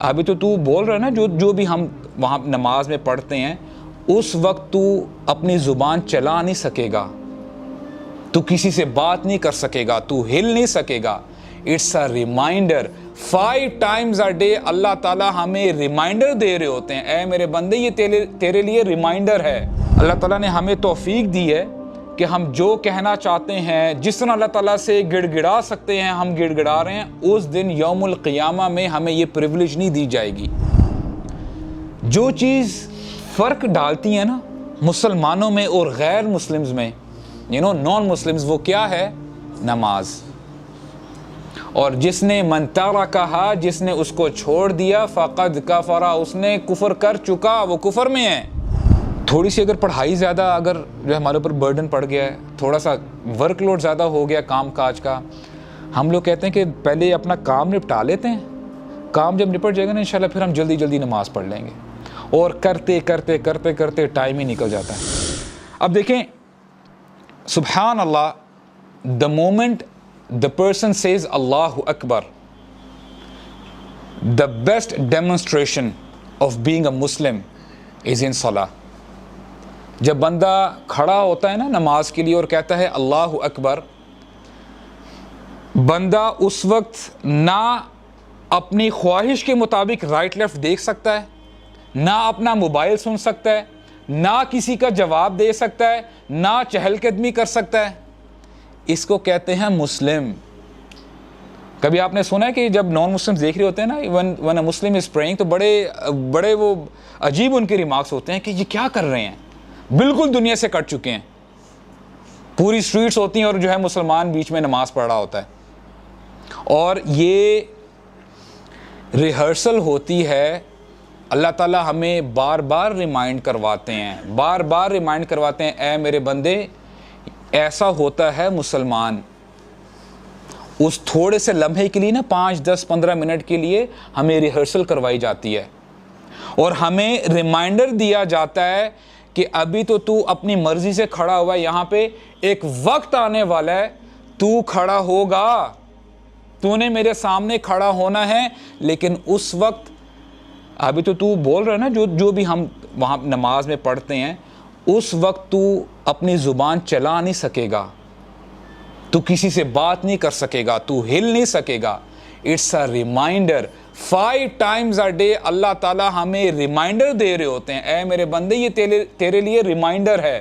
अभी तो तू बोल रहा है ना, जो जो भी हम वहाँ नमाज में पढ़ते हैं उस वक्त तू अपनी ज़ुबान चला नहीं सकेगा, तू किसी से बात नहीं कर सकेगा, तू हिल नहीं सकेगा। It's a reminder. 5 times a day अल्लाह ताला हमें रिमाइंडर दे रहे होते हैं, ऐ मेरे बंदे ये तेरे लिए रिमाइंडर है। अल्लाह ताला ने हमें तौफीक दी है कि हम जो कहना चाहते हैं, जिस तरह अल्लाह ताला से गिड़गिड़ा सकते हैं हम गिड़गिड़ा रहे हैं। उस दिन यौमुल क़ियामा में हमें ये प्रिविलेज नहीं दी जाएगी। जो चीज़ फ़र्क डालती है ना मुसलमानों में और गैर मुस्लिम्स में, नॉन मुस्लिम्स, वो क्या है? नमाज। और जिसने मन तरकहा, जिसने उसको छोड़ दिया, फ़क़द कफ़रा, उसने कुफ़र कर चुका, वो कुफ़र में है। थोड़ी सी अगर पढ़ाई ज़्यादा अगर जो हमारे ऊपर बर्डन पड़ गया है, थोड़ा सा वर्कलोड ज़्यादा हो गया काम काज का, हम लोग कहते हैं कि पहले अपना काम निपटा लेते हैं, काम जब निपट जाएगा ना इंशाल्लाह फिर हम जल्दी जल्दी नमाज पढ़ लेंगे। और करते करते करते करते टाइम ही निकल जाता है। अब देखें, सुब्हान अल्लाह, the moment the person says अल्लाहु अकबर, the best demonstration of being a Muslim is in सलाह। जब बंदा खड़ा होता है ना नमाज के लिए और कहता है अल्लाहु अकबर, बंदा उस वक्त ना अपनी ख्वाहिश के मुताबिक राइट लेफ़्ट देख सकता है, ना अपना मोबाइल सुन सकता है, ना किसी का जवाब दे सकता है, ना चहलकदमी कर सकता है। इसको कहते हैं मुस्लिम। कभी आपने सुना है कि जब नॉन मुस्लिम्स देख रहे होते हैं ना, one a Muslim is praying, तो बड़े वो अजीब उनके रिमार्क्स होते हैं कि ये क्या कर रहे हैं, बिल्कुल दुनिया से कट चुके हैं। पूरी स्ट्रीट्स होती हैं और जो है मुसलमान बीच में नमाज पढ़ रहा होता है। और ये रिहर्सल होती है। अल्लाह ताला हमें बार बार रिमाइंड करवाते हैं, बार बार रिमाइंड करवाते हैं, ऐ मेरे बंदे ऐसा होता है मुसलमान। उस थोड़े से लम्हे के लिए ना 5, 10, 15 मिनट के लिए हमें रिहर्सल करवाई जाती है और हमें रिमाइंडर दिया जाता है कि अभी तो तू अपनी मर्जी से खड़ा हुआ है, यहाँ पे एक वक्त आने वाला है तू खड़ा होगा, तूने मेरे सामने खड़ा होना है। लेकिन उस वक्त अभी तो तू बोल रहा है ना, जो जो भी हम वहाँ नमाज में पढ़ते हैं उस वक्त तू अपनी ज़ुबान चला नहीं सकेगा, तू किसी से बात नहीं कर सकेगा, तू हिल नहीं सकेगा। It's a reminder. 5 times a day अल्लाह ताला हमें रिमाइंडर दे रहे होते हैं, ऐ मेरे बंदे ये तेरे लिए रिमाइंडर है,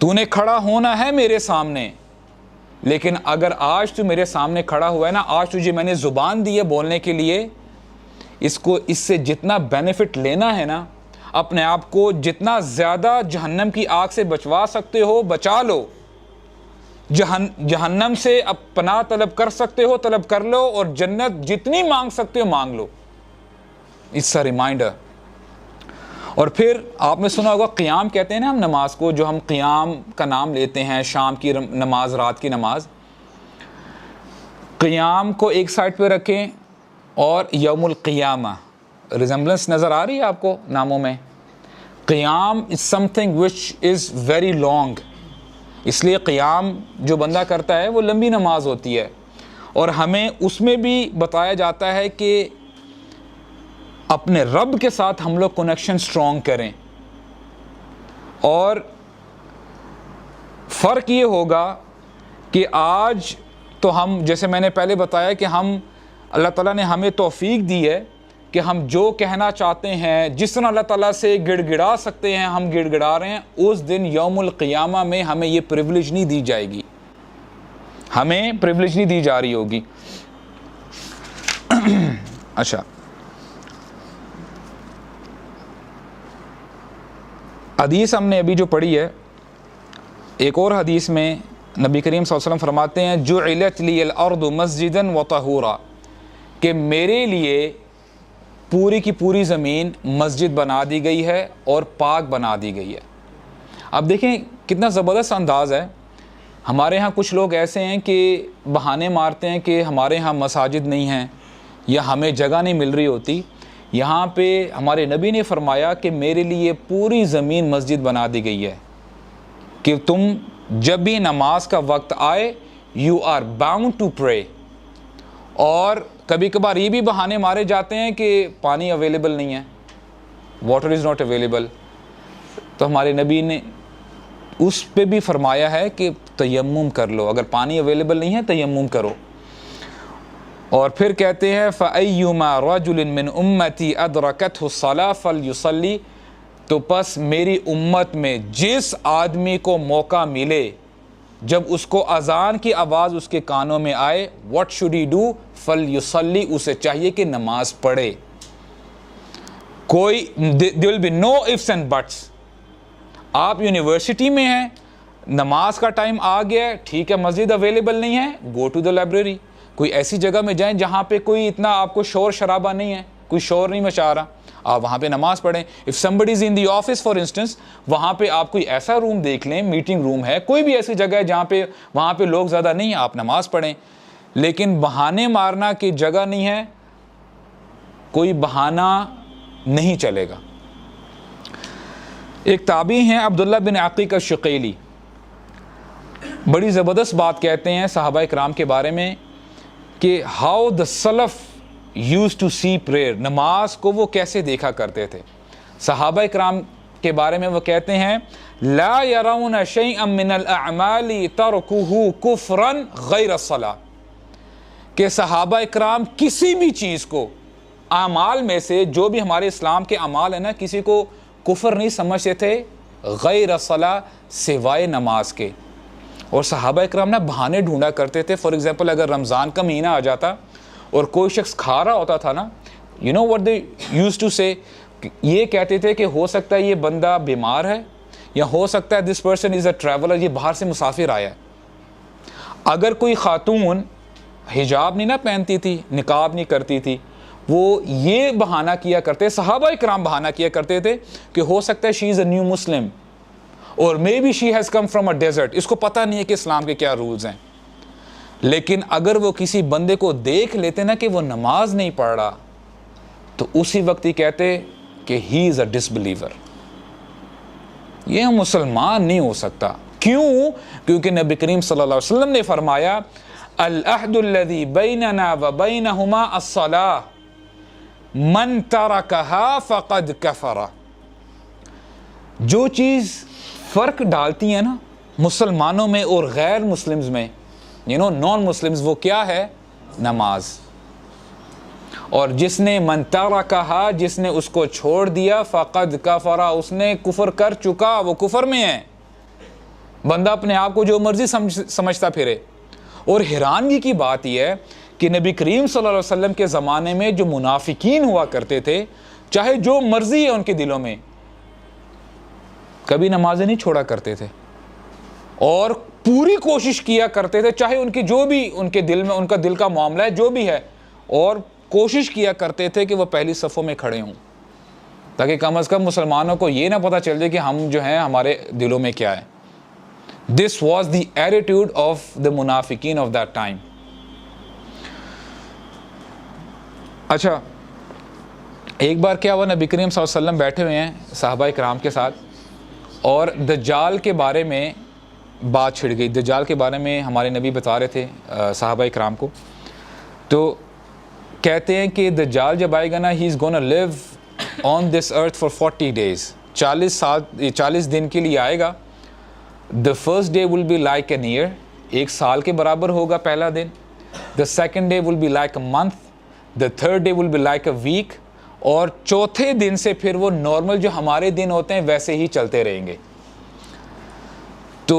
तूने खड़ा होना है मेरे सामने। लेकिन अगर आज तू मेरे सामने खड़ा हुआ है ना, आज तुझे मैंने ज़ुबान दी है बोलने के लिए, इससे जितना बेनिफिट लेना है ना, अपने आप को जितना ज़्यादा जहन्नम की आग से बचवा सकते हो बचा लो, जहन्नम से अब पनाह तलब कर सकते हो तलब कर लो, और जन्नत जितनी मांग सकते हो मांग लो। It's a reminder. और फिर आपने सुना होगा क़ियाम कहते हैं ना हम नमाज को, जो हम क़ियाम का नाम लेते हैं, शाम की नमाज, रात की नमाज। क़ियाम को एक साइड पे रखें और यौमुल क़ियामा, रिजेम्बलेंस नज़र आ रही है आपको नामों में। क़ियाम is something which is very long, इसलिए क़ियाम जो बंदा करता है वो लंबी नमाज होती है। और हमें उसमें भी बताया जाता है कि अपने रब के साथ हम लोग कनेक्शन स्ट्रॉन्ग करें। और फ़र्क ये होगा कि आज तो हम, जैसे मैंने पहले बताया कि हम, अल्लाह ताला ने हमें तौफीक दी है कि हम जो कहना चाहते हैं, जिस तरह अल्लाह ताला से गिड़गिड़ा सकते हैं हम गिड़गिड़ा रहे हैं। उस दिन यौमुल क़ियामा में हमें ये प्रिविलेज नहीं दी जाएगी, हमें प्रिविलेज नहीं दी जा रही होगी। अच्छा, हदीस हमने अभी जो पढ़ी है, एक और हदीस में नबी करीम सल्लल्लाहु अलैहि वसल्लम फरमाते हैं, जुइलत लियल अर्दु मस्जिदन व तहूरा, कि मेरे लिए पूरी की पूरी ज़मीन मस्जिद बना दी गई है और पाक बना दी गई है। अब देखें कितना ज़बरदस्त अंदाज़ है। हमारे यहाँ कुछ लोग ऐसे हैं कि बहाने मारते हैं कि हमारे यहाँ मसाजिद नहीं हैं या हमें जगह नहीं मिल रही होती। यहाँ पे हमारे नबी ने फरमाया कि मेरे लिए पूरी ज़मीन मस्जिद बना दी गई है कि तुम जब भी नमाज का वक्त आए, you are bound to pray, और कभी कभार ये भी बहाने मारे जाते हैं कि पानी अवेलेबल नहीं है, वाटर इज़ नॉट अवेलेबल। तो हमारे नबी ने उस पे भी फरमाया है कि तयम्मुम कर लो, अगर पानी अवेलेबल नहीं है तयम्मुम करो। और फिर कहते हैं फ़अय्युमा रजुलिन मिन उम्मती अदरकतहु स्सलाह फलयुसल्ली, तो बस मेरी उम्मत में जिस आदमी को मौका मिले, जब उसको अजान की आवाज़ उसके कानों में आए, व्हाट शुड ही डू, फलयुसल्ली, उसे चाहिए कि नमाज पढ़े। कोई there will be no ifs and buts. आप यूनिवर्सिटी में हैं, नमाज का टाइम आ गया है, ठीक है, मस्जिद अवेलेबल नहीं है, गो टू द लाइब्रेरी। कोई ऐसी जगह में जाएं जहाँ पे कोई इतना आपको शोर शराबा नहीं है, कोई शोर नहीं मचा रहा, आप वहाँ पे नमाज पढ़ें। If somebody is in the office for instance, वहाँ पे आप कोई ऐसा रूम देख लें, मीटिंग रूम है, कोई भी ऐसी जगह है जहाँ पे वहाँ पे लोग ज़्यादा नहीं हैं, आप नमाज पढ़ें। लेकिन बहाने मारना की जगह नहीं है, कोई बहाना नहीं चलेगा। एक ताबी हैं अब्दुल्ला बिन अकीक अश-शक़ीली, बड़ी ज़बरदस्त बात कहते हैं सहाबा इकराम के बारे में कि हाउ द सलफ़ यूज़ टू सी प्रेयर, नमाज को वो कैसे देखा करते थे। सहाबा इकराम के बारे में वो कहते हैं ला यरौन शैअन मिनल अअमाली तरकुहु कुफ्रन गैर अस्सलाह, कि सहाबा इकराम किसी भी चीज़ को, आमाल में से जो भी हमारे इस्लाम के अमाल है ना, किसी को कुफ्र नहीं समझते थे गैर अस्सलाह, सिवाय नमाज के। और सहाबा इकराम ना बहाने ढूंढा करते थे। फॉर एग्जांपल अगर रमज़ान का महीना आ जाता और कोई शख्स खा रहा होता था ना, you know what they used to say, ये कहते थे कि हो सकता है ये बंदा बीमार है, या हो सकता है this person is a traveller, ये बाहर से मुसाफिर आया है। अगर कोई खातून हिजाब नहीं ना पहनती थी, निकाब नहीं करती थी, वो ये बहाना किया करते, सहाबा इकराम बहाना किया करते थे कि हो सकता है she is a new Muslim, और may be she has come from a desert, इसको पता नहीं है कि इस्लाम के क्या रूल्स हैं। लेकिन अगर वो किसी बंदे को देख लेते ना कि वो नमाज नहीं पढ़ रहा, तो उसी वक्त ही कहते कि ही इज़ अ डिसबिलीवर, ये मुसलमान नहीं हो सकता। क्यों? क्योंकि नबी करीम सल्लल्लाहु अलैहि वसल्लम ने फरमाया अल अहदुल्लज़ी बैनना व बैनहुमा अस्सलाह मन तरकहा फ़क़द कफ़रा। जो चीज़ फ़र्क डालती है ना मुसलमानों में और गैर मुस्लिम्स में, यू नो नॉन मुस्लिम्स, वो क्या है? नमाज। और जिसने मन तरकहा, जिसने उसको छोड़ दिया, फ़क़द कफ़रा, उसने कुफ्र कर चुका, वो कुफ्र में है। बंदा अपने आप को जो मर्जी समझता फिरे। और हैरानगी की बात यह है कि नबी करीम सल्लल्लाहु अलैहि वसल्लम के ज़माने में जो मुनाफिकीन हुआ करते थे, चाहे जो मर्जी है उनके दिलों में, कभी नमाज़ें नहीं छोड़ा करते थे और पूरी कोशिश किया करते थे, चाहे उनकी जो भी उनके दिल में, उनका दिल का मामला है जो भी है, और कोशिश किया करते थे कि वह पहली सफ़ों में खड़े हों, ताकि कम से कम मुसलमानों को ये ना पता चल जाए कि हम जो हैं हमारे दिलों में क्या है। This was the attitude of the मुनाफिकीन ऑफ दैट टाइम। अच्छा, एक बार क्या हुआ, नबी करीम सल्लल्लाहु अलैहि वसल्लम बैठे हुए हैं सहाबा इकराम के साथ, और दज्जाल के बारे में बात छिड़ गई। दज्जाल के बारे में हमारे नबी बता रहे थे सहाबा इकराम को। तो कहते हैं कि दज्जाल जब आएगा ना, he is gonna live on this earth for 40 days, 40 दिन के लिए आएगा। The first day will be like an year, एक साल के बराबर होगा पहला दिन। The second day will be like a month, the third day will be like a week, और चौथे दिन से फिर वो नॉर्मल जो हमारे दिन होते हैं वैसे ही चलते रहेंगे। तो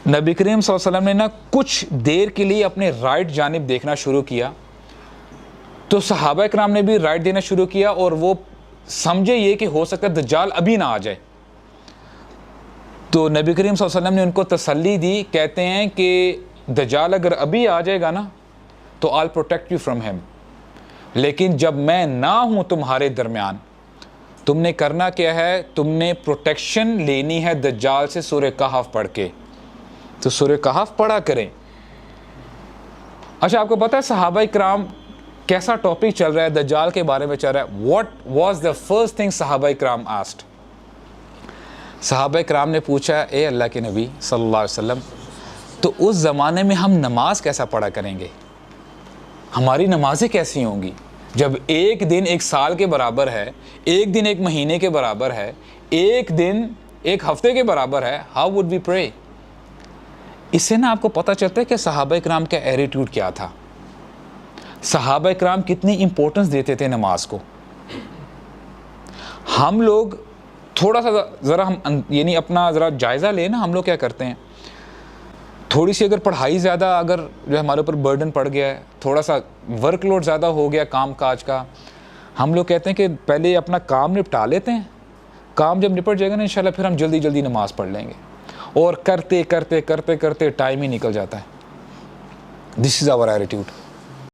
नबी करीम सल्लल्लाहु अलैहि वसल्लम ने ना कुछ देर के लिए अपने राइट जानिब देखना शुरू किया, तो सहाबा इकराम ने भी राइट देना शुरू किया, और वो समझे ये कि हो सकता है दज्जाल अभी ना आ जाए। तो नबी करीम सल्लल्लाहु अलैहि वसल्लम ने उनको तसल्ली दी, कहते हैं कि दज्जाल अगर अभी आ जाएगा ना तो I will protect you from him, लेकिन जब मैं ना हूं तुम्हारे दरमियान, तुमने करना क्या है, तुमने प्रोटेक्शन लेनी है दज्जाल से सूरह कहफ पढ़ के। तो सूरह कहफ पढ़ा करें। अच्छा, आपको पता है सहाबा इकराम कैसा टॉपिक चल रहा है, दज्जाल के बारे में चल रहा है। What was the first thing सहाबा इकराम आस्क्ड? सहाबा इकराम ने पूछा, ए अल्लाह के नबी सल्लल्लाहु अलैहि वसल्लम, तो उस ज़माने में हम नमाज कैसा पढ़ा करेंगे? हमारी नमाजें कैसी होंगी जब एक दिन एक साल के बराबर है, एक दिन एक महीने के बराबर है, एक दिन एक हफ्ते के बराबर है? How would we pray? इससे ना आपको पता चलता है कि सहाबा इकराम का एटीट्यूड क्या था, सहाबा इकराम कितनी इंपॉर्टेंस देते थे नमाज को। हम लोग थोड़ा सा ज़रा हम यानी अपना ज़रा जायज़ा लें ना, हम लोग क्या करते हैं, थोड़ी सी अगर पढ़ाई ज़्यादा अगर जो हमारे ऊपर बर्डन पड़ गया है, थोड़ा सा वर्कलोड ज़्यादा हो गया काम काज का, हम लोग कहते हैं कि पहले अपना काम निपटा लेते हैं, काम जब निपट जाएगा ना इंशाल्लाह फिर हम जल्दी जल्दी नमाज़ पढ़ लेंगे, और करते करते करते करते टाइम ही निकल जाता है। This is our attitude.